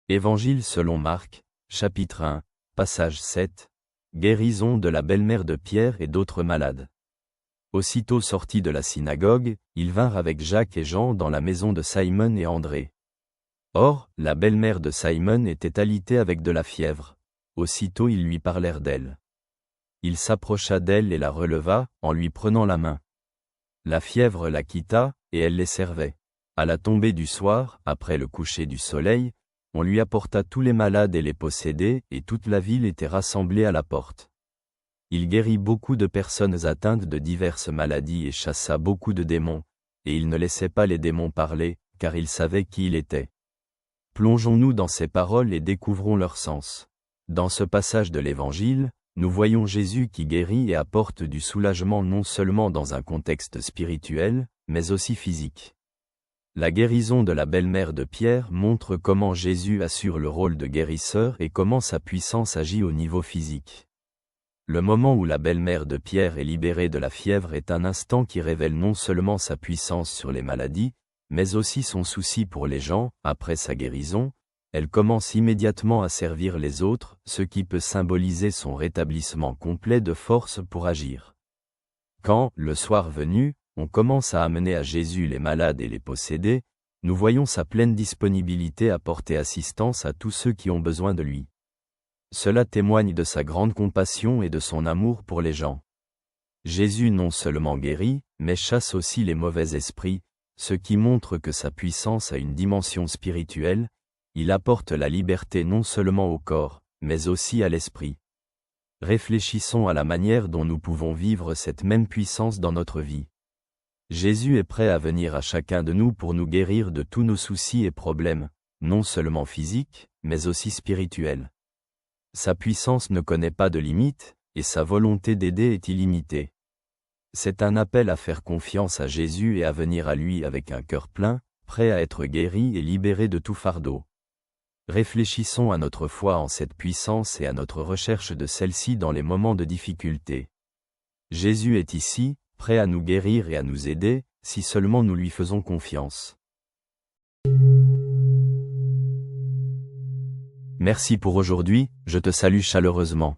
Évangile selon Marc, chapitre 1, passage 7, guérison de la belle-mère de Pierre et d'autres malades. Aussitôt sortis de la synagogue, ils vinrent avec Jacques et Jean dans la maison de Simon et André. Or, la belle-mère de Simon était alitée avec de la fièvre. Aussitôt ils lui parlèrent d'elle. Il s'approcha d'elle et la releva, en lui prenant la main. La fièvre la quitta, et elle les servait. À la tombée du soir, après le coucher du soleil, on lui apporta tous les malades et les possédés, et toute la ville était rassemblée à la porte. Il guérit beaucoup de personnes atteintes de diverses maladies et chassa beaucoup de démons, et il ne laissait pas les démons parler, car il savait qui il était. Plongeons-nous dans ces paroles et découvrons leur sens. Dans ce passage de l'Évangile, nous voyons Jésus qui guérit et apporte du soulagement non seulement dans un contexte spirituel, mais aussi physique. La guérison de la belle-mère de Pierre montre comment Jésus assure le rôle de guérisseur et comment sa puissance agit au niveau physique. Le moment où la belle-mère de Pierre est libérée de la fièvre est un instant qui révèle non seulement sa puissance sur les maladies, mais aussi son souci pour les gens. Après sa guérison, elle commence immédiatement à servir les autres, ce qui peut symboliser son rétablissement complet de force pour agir. Quand, le soir venu, on commence à amener à Jésus les malades et les possédés, nous voyons sa pleine disponibilité à porter assistance à tous ceux qui ont besoin de lui. Cela témoigne de sa grande compassion et de son amour pour les gens. Jésus non seulement guérit, mais chasse aussi les mauvais esprits, ce qui montre que sa puissance a une dimension spirituelle. Il apporte la liberté non seulement au corps, mais aussi à l'esprit. Réfléchissons à la manière dont nous pouvons vivre cette même puissance dans notre vie. Jésus est prêt à venir à chacun de nous pour nous guérir de tous nos soucis et problèmes, non seulement physiques, mais aussi spirituels. Sa puissance ne connaît pas de limites, et sa volonté d'aider est illimitée. C'est un appel à faire confiance à Jésus et à venir à lui avec un cœur plein, prêt à être guéri et libéré de tout fardeau. Réfléchissons à notre foi en cette puissance et à notre recherche de celle-ci dans les moments de difficulté. Jésus est ici, prêt à nous guérir et à nous aider, si seulement nous lui faisons confiance. Merci pour aujourd'hui, je te salue chaleureusement.